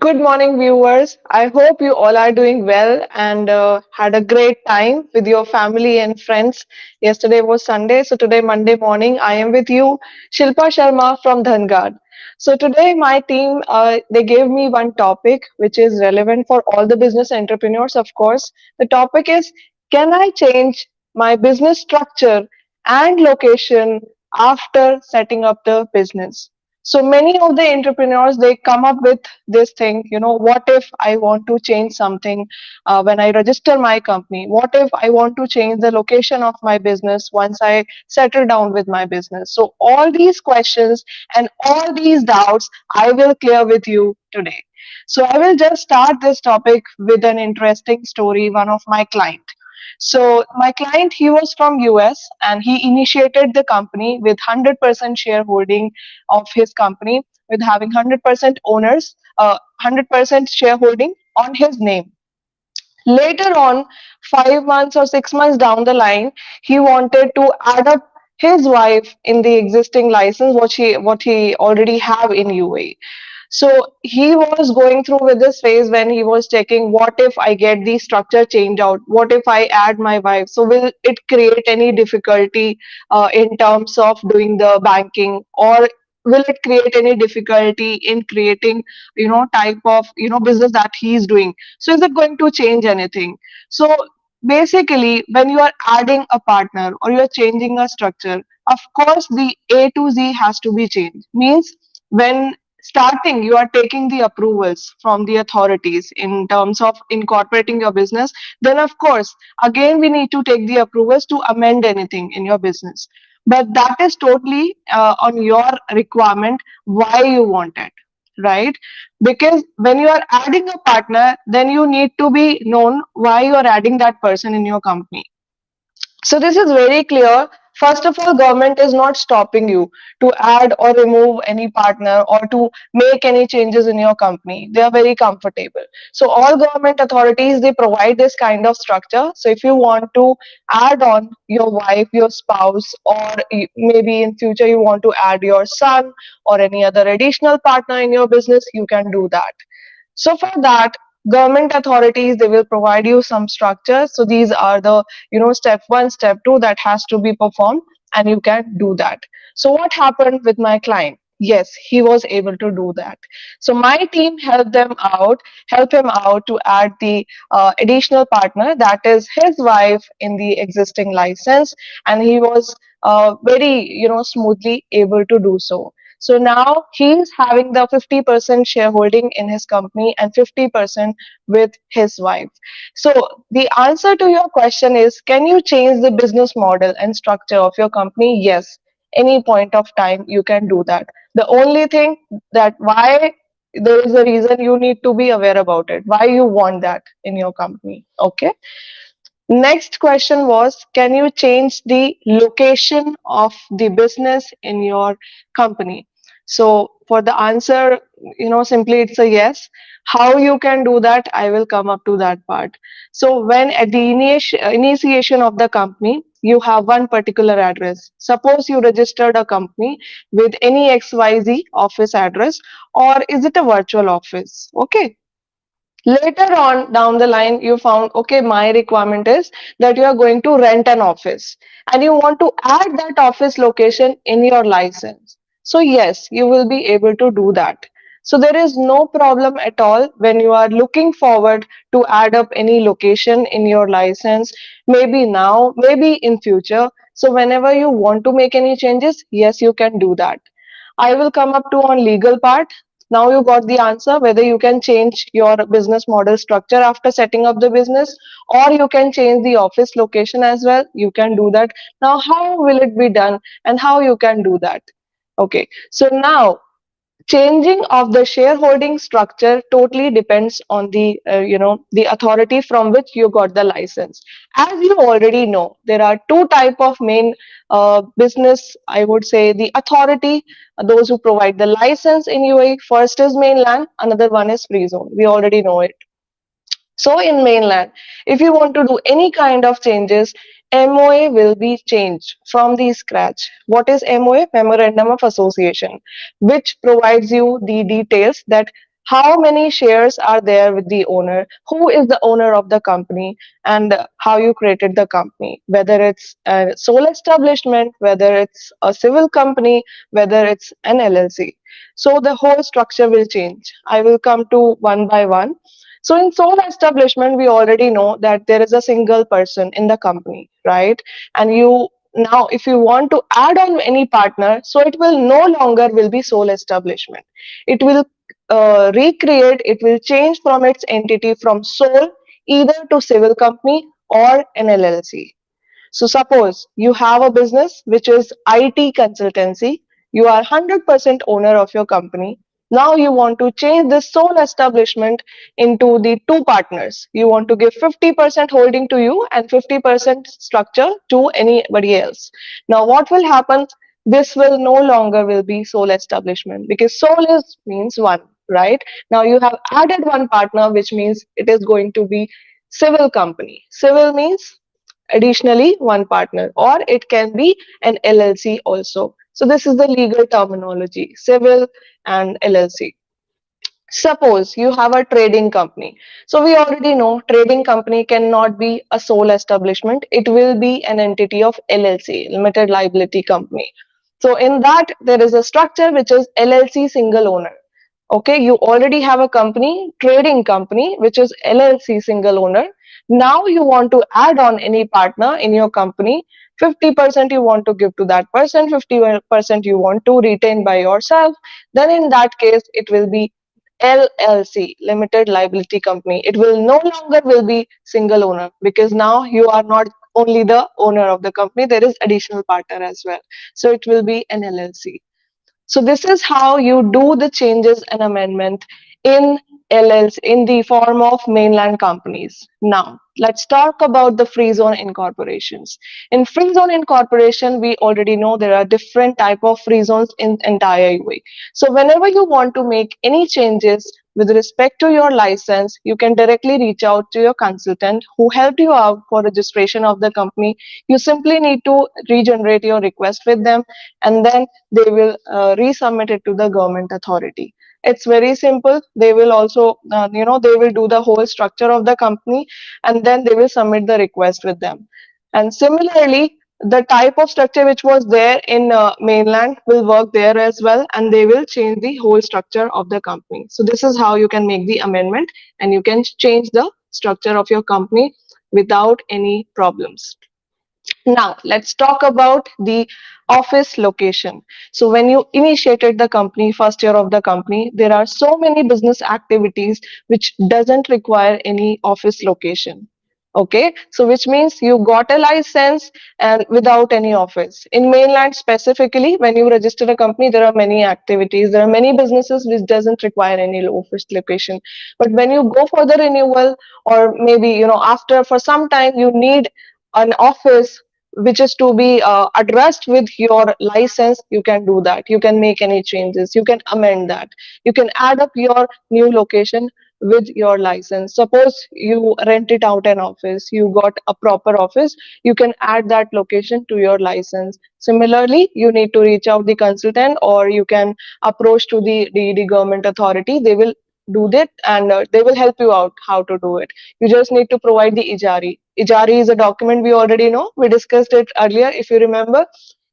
Good morning, viewers. I hope you all are doing well and had a great time with your family and friends. Yesterday was Sunday, so today, Monday morning, I am with you, Shilpa Sharma from Dhangad. So today, my team they gave me one topic which is relevant for all the business entrepreneurs. Of course, the topic is: Can I change my business structure and location after setting up the business? So many of the entrepreneurs they come up with this thing, what if I want to change something when I register my company? What if I want to change the location of my business once I settle down with my business? So all these questions and all these doubts I will clear with you today. So I will just start this topic with an interesting story, one of my client. So my client, he was from US and he initiated the company with 100% shareholding of his company, with having 100% owners, 100% shareholding on his name. Later on, 5 months or 6 months down the line, he wanted to add up his wife in the existing license, what he already have in UAE. So he was going through with this phase when he was checking, what if I get the structure changed out? What if I add my wife? So will it create any difficulty in terms of doing the banking, or will it create any difficulty in creating, type of, business that he is doing? So is it going to change anything? So basically, when you are adding a partner or you are changing a structure, of course the A to Z has to be changed. Means when starting you are taking the approvals from the authorities in terms of incorporating your business, then of course again we need to take the approvals to amend anything in your business. But that is totally on your requirement, why you want it, right? Because when you are adding a partner, then you need to be known why you are adding that person in your company. So this is very clear. First of all, government is not stopping you to add or remove any partner or to make any changes in your company. They are very comfortable. So all government authorities, they provide this kind of structure. So if you want to add on your wife, your spouse, or maybe in future you want to add your son or any other additional partner in your business, you can do that. So for that, government authorities, they will provide you some structures. So these are the, step one, step two that has to be performed, and you can do that. So what happened with my client? Yes, he was able to do that. So my team helped him out to add the additional partner, that is his wife, in the existing license, and he was very, smoothly able to do so. So now he's having the 50% shareholding in his company and 50% with his wife. So the answer to your question is, can you change the business model and structure of your company? Yes, any point of time you can do that. The only thing that why, there is a reason you need to be aware about it, why you want that in your company. Okay. Next question was, can you change the location of the business in your company? So for the answer, simply it's a yes. How you can do that, I will come up to that part. So when at the initiation of the company, you have one particular address. Suppose you registered a company with any XYZ office address, or is it a virtual office? Okay. Later on down the line, you found, okay, my requirement is that you are going to rent an office and you want to add that office location in your license. So yes, you will be able to do that. So there is no problem at all when you are looking forward to add up any location in your license, maybe now, maybe in future. So whenever you want to make any changes, yes, you can do that. I will come up to on legal part. Now you got the answer whether you can change your business model structure after setting up the business, or you can change the office location as well. You can do that. Now, how will it be done and how you can do that? Okay, so now changing of the shareholding structure totally depends on the the authority from which you got the license. As you already know, there are two type of main business, I would say, the authority, those who provide the license in UAE. First is mainland, another one is free zone. We already know it. So in mainland, if you want to do any kind of changes, MOA will be changed from the scratch. What is MOA? Memorandum of Association, which provides you the details that how many shares are there with the owner, who is the owner of the company, and how you created the company, whether it's a sole establishment, whether it's a civil company, whether it's an LLC. So the whole structure will change. I will come to one by one. So in sole establishment, we already know that there is a single person in the company, right? And you now, if you want to add on any partner, so it will no longer will be sole establishment. It will recreate, it will change from its entity from sole either to civil company or an LLC. So suppose you have a business which is IT consultancy, you are 100% owner of your company. Now you want to change this sole establishment into the two partners. You want to give 50% holding to you and 50% structure to anybody else. Now what will happen? This will no longer will be sole establishment because sole is means one, right? Now you have added one partner, which means it is going to be civil company. Civil means additionally one partner, or it can be an LLC also. So this is the legal terminology, civil and LLC. Suppose you have a trading company. So we already know trading company cannot be a sole establishment. It will be an entity of LLC, limited liability company. So in that there is a structure which is LLC single owner. Okay, you already have a company, trading company, which is LLC single owner. Now you want to add on any partner in your company. 50% you want to give to that person, 50% you want to retain by yourself. Then in that case, it will be LLC, limited liability company. It will no longer will be single owner because now you are not only the owner of the company, there is additional partner as well. So it will be an LLC. So this is how you do the changes and amendment in LLs in the form of mainland companies. Now, let's talk about the free zone incorporations. In free zone incorporation, we already know there are different type of free zones in entire UAE. So whenever you want to make any changes with respect to your license, you can directly reach out to your consultant who helped you out for registration of the company. You simply need to regenerate your request with them, and then they will resubmit it to the government authority. It's very simple. They will also they will do the whole structure of the company, and then they will submit the request with them. And similarly, the type of structure which was there in mainland will work there as well, and they will change the whole structure of the company. So this is how you can make the amendment, and you can change the structure of your company without any problems. Now, let's talk about the office location. So, when you initiated the company, first year of the company, there are so many business activities which doesn't require any office location. Okay, so which means you got a license and without any office. In mainland specifically, when you register a company, there are many activities. There are many businesses which doesn't require any office location. But when you go for the renewal, or maybe after for some time you need an office which is to be addressed with your license, you can do that. You can make any changes, you can amend that, you can add up your new location with your license. Suppose you rented out an office, you got a proper office, you can add that location to your license. Similarly, you need to reach out the consultant, or you can approach to the government authority. They will do that, and they will help you out how to do it. You just need to provide the ijari. Ijari is a document we already know. We discussed it earlier, if you remember.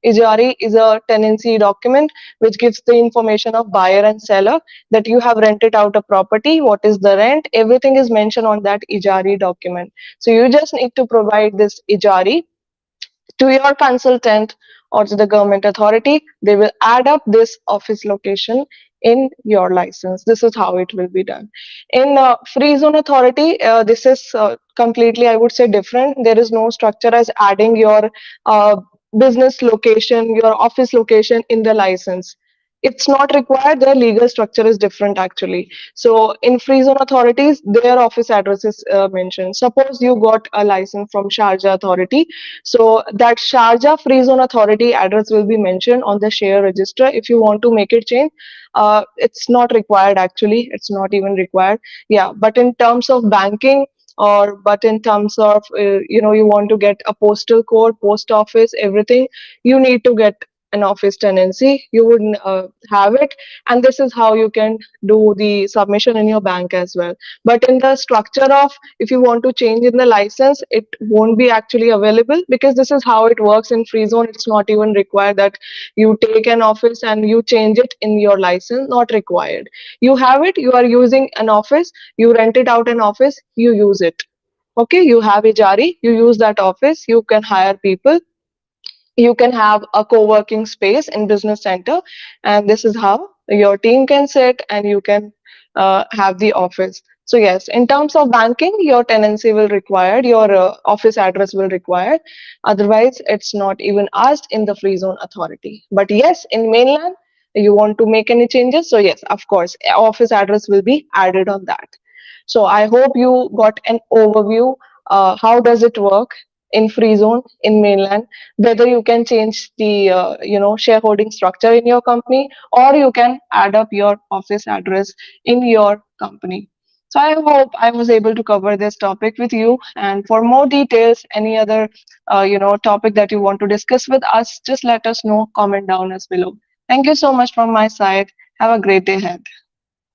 Ijari is a tenancy document which gives the information of buyer and seller, that you have rented out a property, what is the rent, everything is mentioned on that Ijari document. So you just need to provide this Ijari to your consultant or to the government authority. They will add up this office location in your license. This is how it will be done. In free zone authority, this is completely, I would say, different. There is no structure as adding your uh, business location, your office location in the license. It's not required. Their legal structure is different actually. So in free zone authorities, their office address is mentioned. Suppose you got a license from Sharjah authority, so that Sharjah Free Zone Authority address will be mentioned on the share register. If you want to make it change, it's not required actually. It's not even required. Yeah, but in terms of banking, or but in terms of you want to get a postal code, post office, everything, you need to get an office tenancy, you would have it, and this is how you can do the submission in your bank as well. But in the structure of, if you want to change in the license, it won't be actually available, because this is how it works in free zone. It's not even required that you take an office and you change it in your license. Not required. You have it, you are using an office, you rent it out an office, you use it. Okay, you have ijari, you use that office, you can hire people, you can have a co-working space in business center, and this is how your team can sit and you can have the office. So yes, in terms of banking, your tenancy will require, your office address will require, otherwise it's not even asked in the free zone authority. But yes, in mainland, you want to make any changes, so yes, of course, office address will be added on that. So I hope you got an overview, how does it work in free zone in mainland, whether you can change the shareholding structure in your company, or you can add up your office address in your company. So I hope I was able to cover this topic with you, and for more details, any other topic that you want to discuss with us, just let us know, comment down as below. Thank you so much from my side. Have a great day ahead.